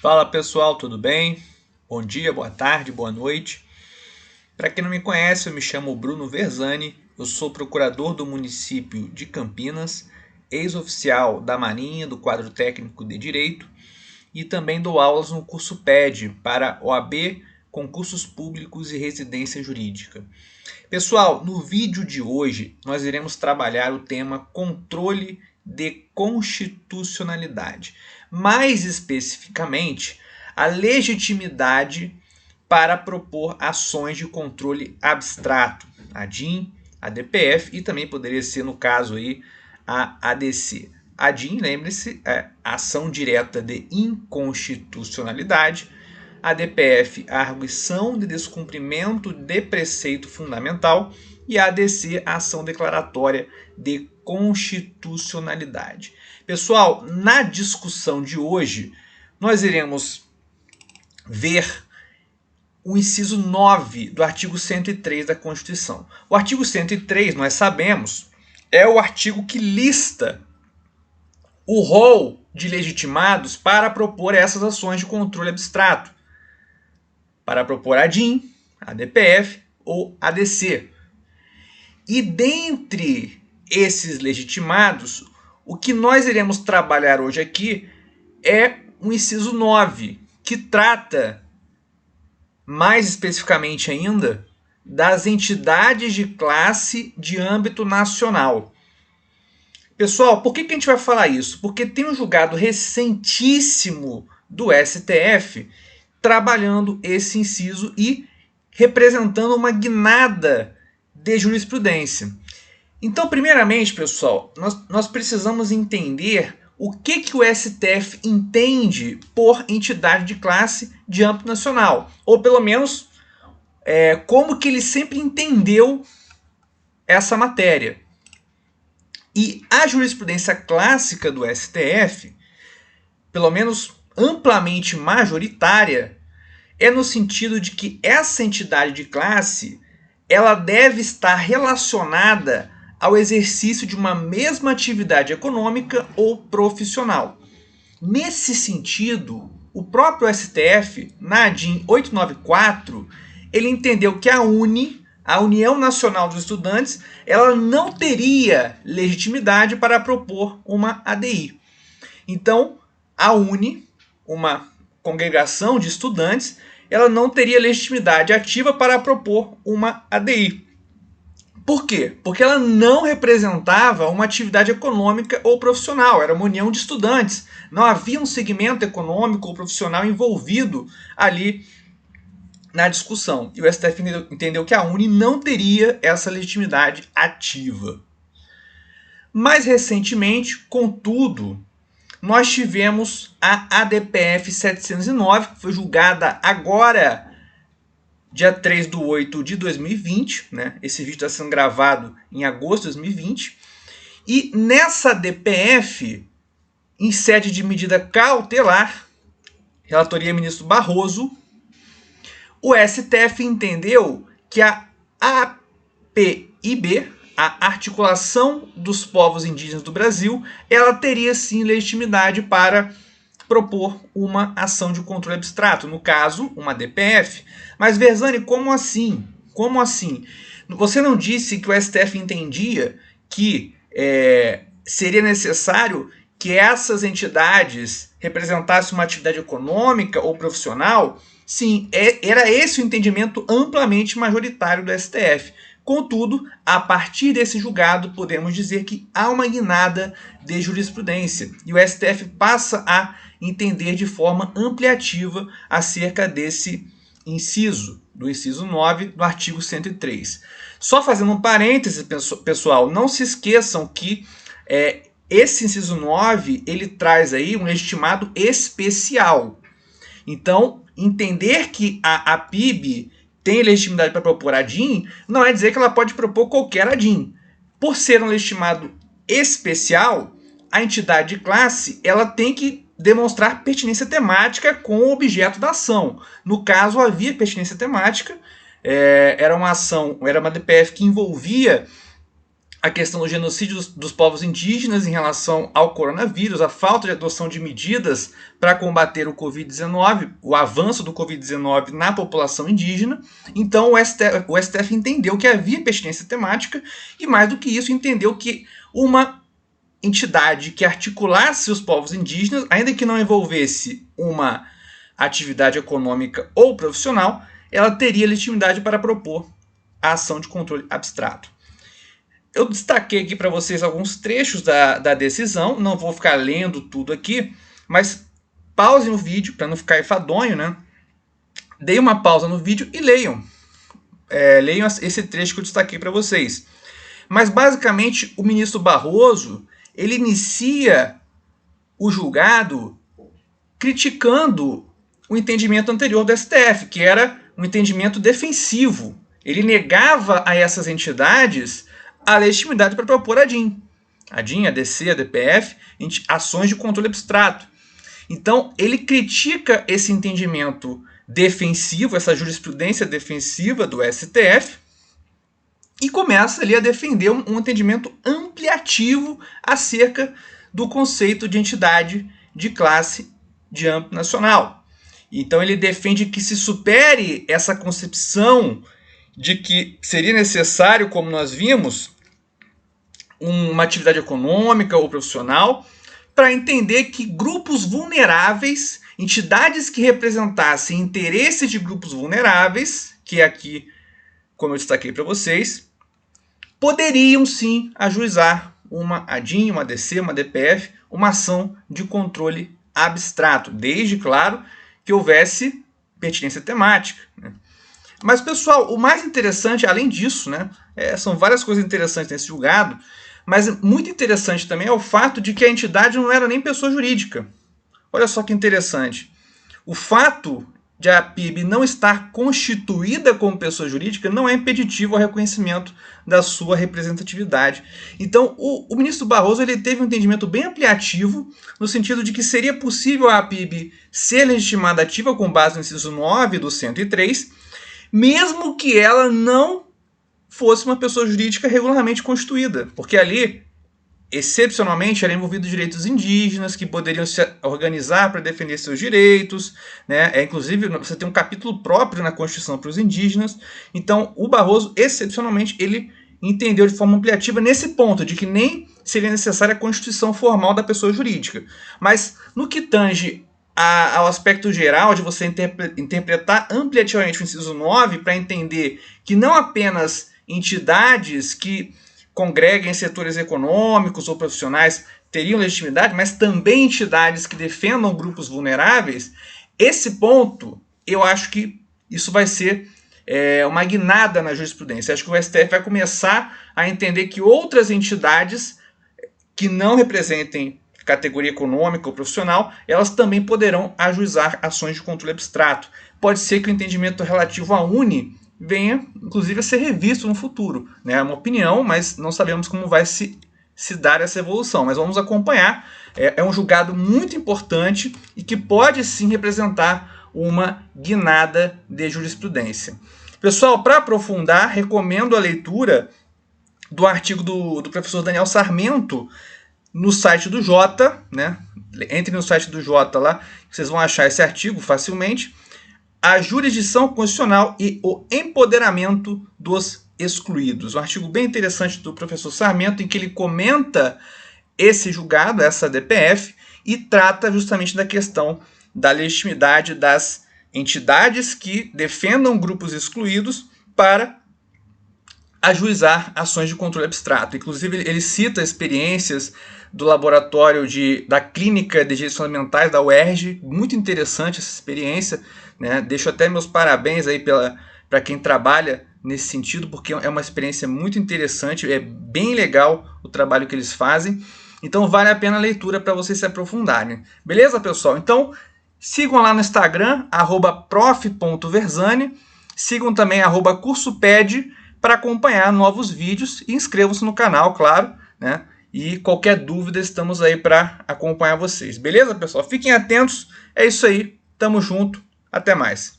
Fala pessoal, tudo bem? Bom dia, boa tarde, boa noite. Para quem não me conhece, eu me chamo Bruno Verzani, eu sou procurador do município de Campinas, ex-oficial da Marinha do quadro técnico de Direito e também dou aulas no curso PED para OAB, concursos públicos e residência jurídica. Pessoal, no vídeo de hoje nós iremos trabalhar o tema controle de constitucionalidade. Mais especificamente, a legitimidade para propor ações de controle abstrato, a DIN, a DPF e também poderia ser, no caso aí, a ADC. A DIN, lembre-se, é ação direta de inconstitucionalidade. A DPF, a arguição de descumprimento de preceito fundamental. E a ADC, a ação declaratória de constitucionalidade. Pessoal, na discussão de hoje, nós iremos ver o inciso 9 do artigo 103 da Constituição. O artigo 103, nós sabemos, é o artigo que lista o rol de legitimados para propor essas ações de controle abstrato, para propor a DIN, a DPF ou a ADC. E dentre esses legitimados, o que nós iremos trabalhar hoje aqui é o inciso 9, que trata, mais especificamente ainda, das entidades de classe de âmbito nacional. Pessoal, por que a gente vai falar isso? Porque tem um julgado recentíssimo do STF trabalhando esse inciso e representando uma guinada de jurisprudência. Então, primeiramente, pessoal, nós precisamos entender o que o STF entende por entidade de classe de âmbito nacional, ou pelo menos como que ele sempre entendeu essa matéria. E a jurisprudência clássica do STF, pelo menos amplamente majoritária, é no sentido de que essa entidade de classe ela deve estar relacionada ao exercício de uma mesma atividade econômica ou profissional. Nesse sentido, o próprio STF, na DIN 894, ele entendeu que a União Nacional dos Estudantes, ela não teria legitimidade para propor uma ADI. Então, a uma congregação de estudantes, ela não teria legitimidade ativa para propor uma ADI. Por quê? Porque ela não representava uma atividade econômica ou profissional, era uma união de estudantes. Não havia um segmento econômico ou profissional envolvido ali na discussão. E o STF entendeu que a não teria essa legitimidade ativa. Mais recentemente, contudo, nós tivemos a ADPF 709, que foi julgada agora, dia 3/8 de 2020, né? Esse vídeo está sendo gravado em agosto de 2020. E nessa ADPF, em sede de medida cautelar, relatoria ministro Barroso, o STF entendeu que a APIB, a Articulação dos Povos Indígenas do Brasil, ela teria sim legitimidade para propor uma ação de controle abstrato, no caso, uma DPF. Mas, Verzani, como assim? Como assim? Você não disse que o STF entendia que seria necessário que essas entidades representassem uma atividade econômica ou profissional? Sim, era esse o entendimento amplamente majoritário do STF. Contudo, a partir desse julgado, podemos dizer que há uma guinada de jurisprudência e o STF passa a entender de forma ampliativa acerca desse inciso, do inciso 9 do artigo 103. Só fazendo um parêntese, pessoal, não se esqueçam que esse inciso 9 ele traz aí um legitimado especial. Então, entender que a PIB tem legitimidade para propor a DIN, não é dizer que ela pode propor qualquer ADIM. Por ser um legitimado especial, a entidade de classe ela tem que demonstrar pertinência temática com o objeto da ação. No caso, havia pertinência temática, era uma ação, era uma DPF que envolvia a questão do genocídio dos povos indígenas em relação ao coronavírus, a falta de adoção de medidas para combater o Covid-19, o avanço do Covid-19 na população indígena. Então o STF entendeu que havia pertinência temática e, mais do que isso, entendeu que uma entidade que articulasse os povos indígenas, ainda que não envolvesse uma atividade econômica ou profissional, ela teria legitimidade para propor a ação de controle abstrato. Eu destaquei aqui para vocês alguns trechos da decisão, não vou ficar lendo tudo aqui, mas pausem o vídeo para não ficar enfadonho, né? Deem uma pausa no vídeo e leiam. Leiam esse trecho que eu destaquei para vocês. Mas basicamente o ministro Barroso, ele inicia o julgado criticando o entendimento anterior do STF, que era um entendimento defensivo. Ele negava a essas entidades a legitimidade para propor a DIN, a DC, a DPF, ações de controle abstrato. Então, ele critica esse entendimento defensivo, essa jurisprudência defensiva do STF, e começa ali a defender um entendimento ampliativo acerca do conceito de entidade de classe de âmbito nacional. Então, ele defende que se supere essa concepção de que seria necessário, como nós vimos, uma atividade econômica ou profissional para entender que grupos vulneráveis, entidades que representassem interesses de grupos vulneráveis, que aqui, como eu destaquei para vocês, poderiam sim ajuizar uma ADIM, uma DC, uma DPF, uma ação de controle abstrato, desde, claro, que houvesse pertinência temática, né? Mas, pessoal, o mais interessante, além disso, né, são várias coisas interessantes nesse julgado, mas muito interessante também é o fato de que a entidade não era nem pessoa jurídica. Olha só que interessante. O fato de a PIB não estar constituída como pessoa jurídica não é impeditivo ao reconhecimento da sua representatividade. Então, o ministro Barroso ele teve um entendimento bem ampliativo, no sentido de que seria possível a PIB ser legitimada ativa com base no inciso 9 do 103, mesmo que ela não fosse uma pessoa jurídica regularmente constituída, porque ali, excepcionalmente, eram envolvidos direitos indígenas, que poderiam se organizar para defender seus direitos, né? Inclusive, você tem um capítulo próprio na Constituição para os indígenas. Então, o Barroso, excepcionalmente, ele entendeu de forma ampliativa nesse ponto, de que nem seria necessária a constituição formal da pessoa jurídica. Mas, no que tange ao aspecto geral de você interpretar ampliativamente o inciso 9 para entender que não apenas entidades que congreguem setores econômicos ou profissionais teriam legitimidade, mas também entidades que defendam grupos vulneráveis, esse ponto, eu acho que isso vai ser uma guinada na jurisprudência. Acho que o STF vai começar a entender que outras entidades que não representem categoria econômica ou profissional, elas também poderão ajuizar ações de controle abstrato. Pode ser que o entendimento relativo à UNE venha, inclusive, a ser revisto no futuro, né? É uma opinião, mas não sabemos como vai se dar essa evolução. Mas vamos acompanhar. É um julgado muito importante e que pode sim representar uma guinada de jurisprudência. Pessoal, para aprofundar, recomendo a leitura do artigo do professor Daniel Sarmento no site do Jota, né? Entre no site do Jota lá, vocês vão achar esse artigo facilmente. A jurisdição constitucional e o empoderamento dos excluídos. Um artigo bem interessante do professor Sarmento, em que ele comenta esse julgado, essa DPF, e trata justamente da questão da legitimidade das entidades que defendam grupos excluídos para ajuizar ações de controle abstrato. Inclusive, ele cita experiências do laboratório da Clínica de Direitos Fundamentais da UERJ, muito interessante essa experiência, né? Deixo até meus parabéns aí para quem trabalha nesse sentido, porque é uma experiência muito interessante, é bem legal o trabalho que eles fazem, então vale a pena a leitura para vocês se aprofundarem. Beleza, pessoal? Então, sigam lá no Instagram, @prof.verzani, sigam também @cursoped para acompanhar novos vídeos e inscrevam-se no canal, claro, né? E qualquer dúvida, estamos aí para acompanhar vocês. Beleza, pessoal? Fiquem atentos. É isso aí. Tamo junto. Até mais.